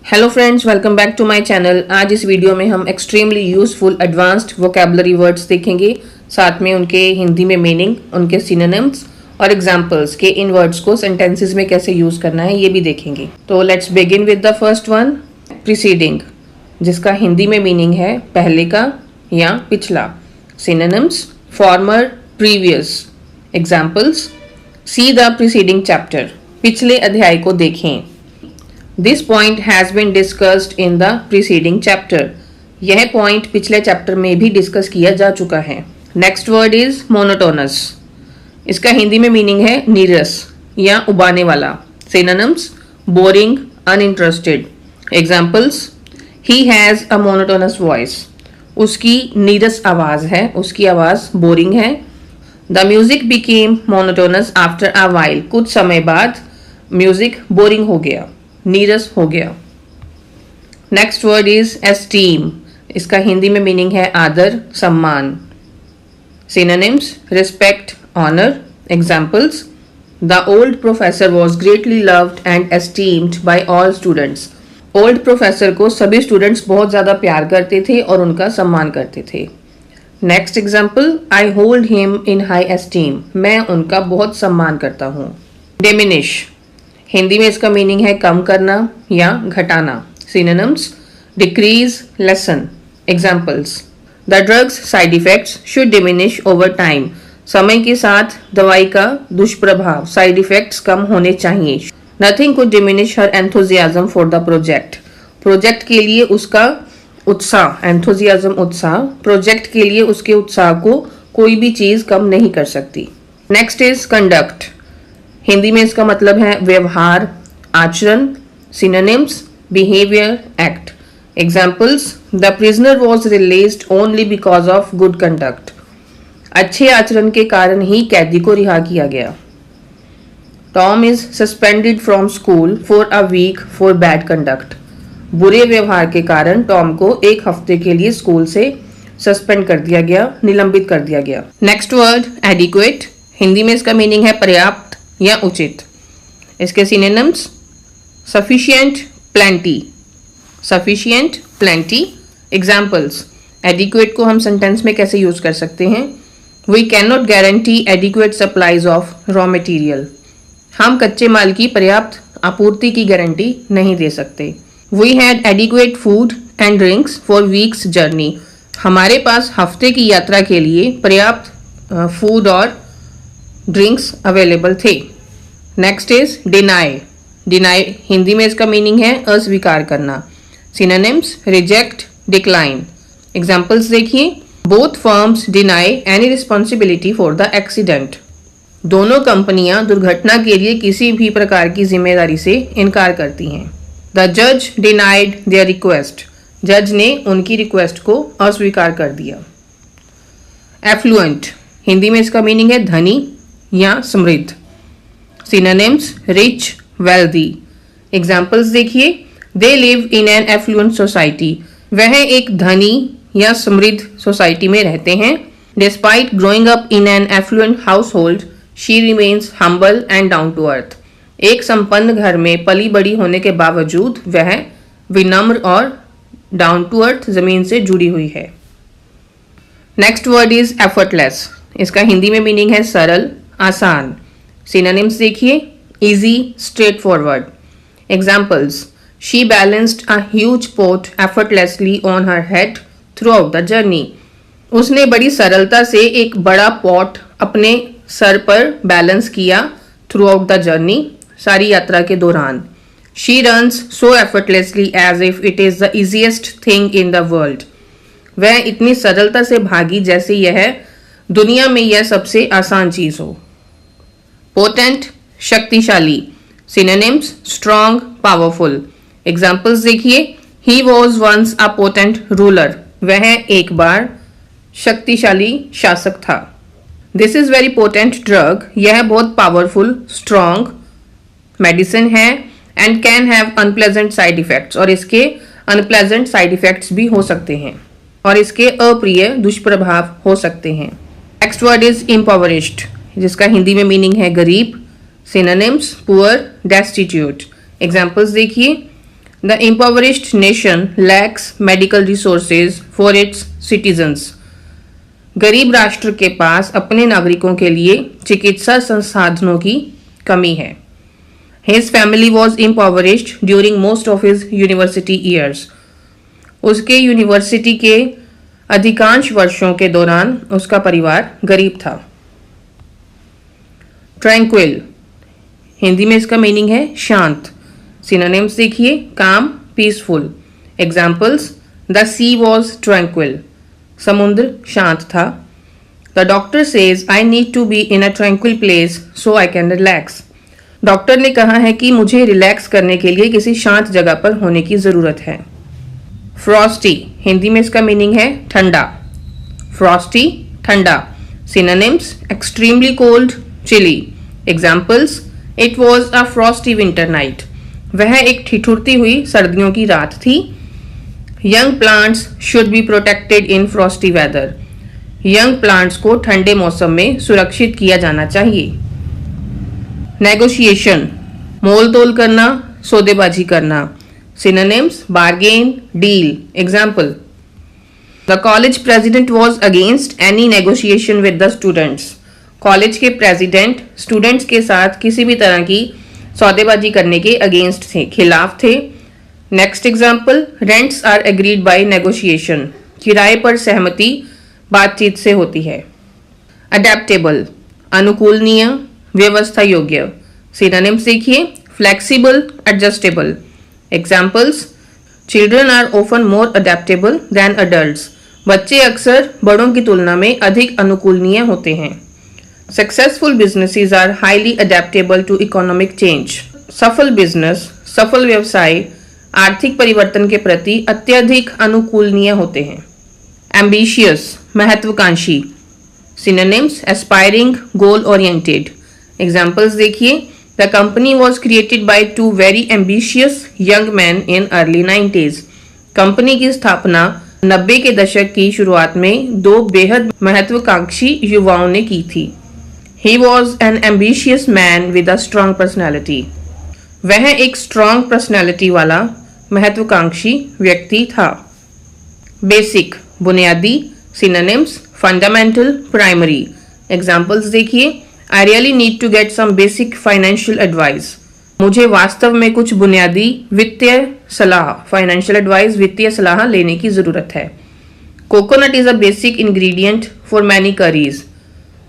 Hello friends, welcome back to my channel. आज इस video में हम extremely useful advanced vocabulary words देखेंगे, साथ में उनके हिंदी में मीनिंग, उनके सिनोनिम्स और एग्जांपल्स के इन वर्ड्स को सेंटेंसेस में कैसे यूज करना है ये भी देखेंगे। तो let's begin with the first one, preceding, जिसका हिंदी में मीनिंग है पहले का या पिछला। Synonyms, former, previous. Examples, see the preceding chapter, पिछले अध्याय को देखें। This point has been discussed in the preceding chapter, यह पॉइंट पिछले चैप्टर में भी डिस्कस किया जा चुका है। नेक्स्ट वर्ड इज मोनोटोनस, इसका हिंदी में मीनिंग है नीरस या उबाने वाला। Synonyms, boring, uninterested. Examples, he has a monotonous voice, उसकी नीरस आवाज है, उसकी आवाज बोरिंग है। The music became monotonous after a while, कुछ समय बाद म्यूजिक बोरिंग हो गया, नीरस हो गया। नेक्स्ट वर्ड इज एस्टीम, इसका हिंदी में मीनिंग है आदर, सम्मान। Synonyms, respect, honour. Examples, the old professor was greatly loved and esteemed by all students, old professor को सभी स्टूडेंट्स बहुत ज्यादा प्यार करते थे और उनका सम्मान करते थे। Next example, I hold him in high esteem, मैं उनका बहुत सम्मान करता हूँ। डिमिनिश, हिंदी में इसका मीनिंग है कम करना या घटाना। Synonyms, decrease, lesson. Examples, the drugs side effects should diminish over time, समय के साथ दवाई का दुष्प्रभाव, साइड इफेक्ट्स कम होने चाहिए। Nothing could diminish her enthusiasm for the project, project के लिए उसका उत्साह, एंथुजियाज्म उत्साह, प्रोजेक्ट के लिए उसके उत्साह को कोई भी चीज कम नहीं कर सकती। नेक्स्ट इज कंडक्ट, हिंदी में इसका मतलब है व्यवहार, आचरण। Synonyms, behaviour, act. Examples, the prisoner was released only because of good conduct, अच्छे आचरण के कारण ही कैदी को रिहा किया गया। Tom is suspended from school for a week for bad conduct, बुरे व्यवहार के कारण टॉम को एक हफ्ते के लिए स्कूल से सस्पेंड कर दिया गया, निलंबित कर दिया गया। नेक्स्ट वर्ड, एडिक्वेट, हिंदी में इसका मीनिंग है पर्याप्त या उचित। इसके synonyms, sufficient, plenty, sufficient, plenty. Examples, adequate को हम सेंटेंस में कैसे यूज कर सकते हैं? We can not guarantee adequate supplies of raw material, हम कच्चे माल की पर्याप्त आपूर्ति की गारंटी नहीं दे सकते। We had adequate food and drinks for weeks journey, हमारे पास हफ्ते की यात्रा के लिए पर्याप्त फूड और ड्रिंक्स अवेलेबल थे। Next is deny, deny Hindi में इसका मीनिंग है अस्वीकार करना। Synonyms, reject, decline. एग्जाम्पल्स देखिए, both firms deny any responsibility for the accident, दोनों कंपनियां दुर्घटना के लिए किसी भी प्रकार की जिम्मेदारी से इनकार करती हैं। द जज डिनाइड देयर रिक्वेस्ट, जज ने उनकी रिक्वेस्ट को अस्वीकार कर दिया। एफ्लुएंट, हिंदी में इसका मीनिंग है धनी या समृद्ध। Synonyms, rich, wealthy. एग्जाम्पल्स देखिए, they live in an affluent society, वह एक धनी या समृद्ध सोसाइटी में रहते हैं। Despite growing up in an affluent household she remains humble and down to earth, एक संपन्न घर में पली बड़ी होने के बावजूद वह विनम्र और डाउन टू अर्थ, जमीन से जुड़ी हुई है। नेक्स्ट वर्ड इज एफर्टलेस, इसका हिंदी में मीनिंग है सरल, आसान। सिनोनिम्स देखिए, easy, straight forward. Examples, she balanced a huge pot effortlessly on her head through out the journey, उसने बड़ी सरलता से एक बड़ा पॉट अपने सर पर बैलेंस किया थ्रू आउट द जर्नी, सारी यात्रा के दौरान। She runs so effortlessly as if it is the easiest thing in the world, वह इतनी सरलता से भागी जैसे यह दुनिया में यह सबसे आसान चीज हो। पोटेंट, शक्तिशाली। Synonyms, strong, powerful. एग्जाम्पल्स देखिए, he was once a potent ruler, वह एक बार शक्तिशाली शासक था। This is very potent drug, यह बहुत पावरफुल, स्ट्रॉन्ग मेडिसिन है। And can have unpleasant side effects, और इसके अनप्लेजेंट साइड इफेक्ट्स भी हो सकते हैं और इसके अप्रिय दुष्प्रभाव हो सकते हैं। नेक्स्ट वर्ड इज इम्पावरिश्ड, जिसका हिंदी में मीनिंग है गरीब। Synonyms, poor, destitute. एग्जाम्पल्स देखिए, the impoverished nation lakhs medical resources for its citizens. गरीब राष्ट्र के पास अपने नागरिकों के लिए चिकित्सा संसाधनों की कमी है। His family was impoverished during most of his university years. उसके यूनिवर्सिटी के अधिकांश वर्षों के दौरान उसका परिवार गरीब था। Tranquil, हिंदी में इसका मीनिंग है शांत। सिनोनिम्स देखिए, calm, peaceful. Examples, the sea was tranquil, समुद्र शांत था। The doctor says I need to be in a tranquil place so I can relax. Doctor ने कहा है कि मुझे रिलैक्स करने के लिए किसी शांत जगह पर होने की ज़रूरत है। फ्रॉस्टी, हिंदी में इसका मीनिंग है ठंडा। फ्रॉस्टी, ठंडा। Synonyms, extremely cold, chilly. Examples, it was a frosty winter night, वह एक ठिठुरती हुई सर्दियों की रात थी। Young plants should be protected in frosty weather, young plants को ठंडे मौसम में सुरक्षित किया जाना चाहिए। नेगोशिएशन, मोल तोल करना, सौदेबाजी करना। Synonyms, bargain, deal. Example, the college president was against any negotiation with the students. College के प्रेसिडेंट स्टूडेंट्स के साथ किसी भी तरह की सौदेबाजी करने के अगेंस्ट थे, खिलाफ थे। Next example, rents are agreed by negotiation, किराए पर सहमति बातचीत से होती है। अडेप्टेबल, अनुकूलनीय, व्यवस्था योग्य। सिनोनिम्स देखिए, flexible, adjustable. Examples, children are often more adaptable than adults, बच्चे अक्सर बड़ों की तुलना में अधिक अनुकूलनीय होते हैं। Successful businesses are highly adaptable to economic change. सफल बिजनेस, सफल व्यवसाय आर्थिक परिवर्तन के प्रति अत्यधिक अनुकूलनीय होते हैं। एम्बिशियस, महत्वाकांक्षी। Synonyms, aspiring, goal oriented. Examples देखिए, the company was created by two very ambitious young man in early 90s। Company की स्थापना 90 के दशक की शुरुआत में दो बेहद महत्वाकांक्षी युवाओं ने की थी। He was an ambitious man with a strong personality. वह एक strong personality वाला महत्वाकांक्षी व्यक्ति था। बेसिक, बुनियादी। Synonyms, fundamental, primary. Examples देखिए, I really need to get some basic financial advice. मुझे वास्तव में कुछ बुनियादी वित्तीय सलाह, फाइनेंशियल एडवाइस, वित्तीय सलाह लेने की ज़रूरत है। Coconut is a basic ingredient for many curries,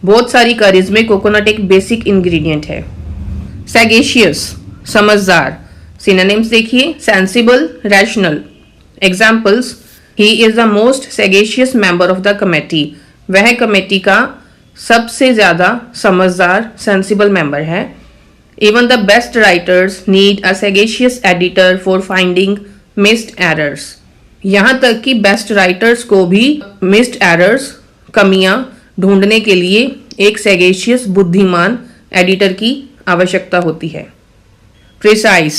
बहुत सारी करीज में कोकोनट एक बेसिक इंग्रेडिएंट है। सैगेशियस, समझदार। सिनोनिम्स देखिए, sensible, rational. Examples, he is the most sagacious member of the committee, वह कमेटी का सबसे ज्यादा समझदार, सेंसिबल मेंबर है। Even the best writers need a sagacious editor for finding missed errors, यहाँ तक कि बेस्ट राइटर्स को भी मिस्ड एरर्स, कमियां ढूंढने के लिए एक सैगेशियस, बुद्धिमान एडिटर की आवश्यकता होती है। प्रिसाइज,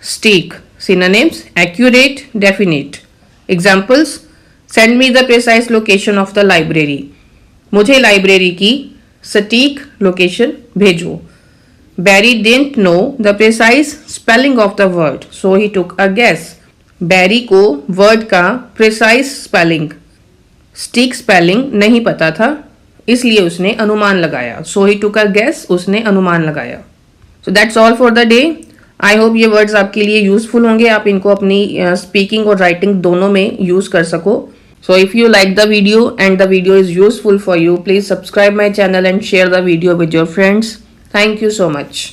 स्टीक। Synonyms, accurate, definite. Examples, send me the precise location of the library, मुझे लाइब्रेरी की सटीक लोकेशन भेजो। Barry didn't know the precise spelling of the word so he took a guess, Barry को वर्ड का precise spelling, स्टीक spelling नहीं पता था, इसलिए उसने अनुमान लगाया। सो ही टुक अ गेस, उसने अनुमान लगाया। So that's all for the day. I hope ये वर्ड्स आपके लिए यूजफुल होंगे, आप इनको अपनी स्पीकिंग और राइटिंग दोनों में यूज कर सको। So if you like the video and the video is useful for you, please subscribe my channel and share the video with your friends. Thank you so much.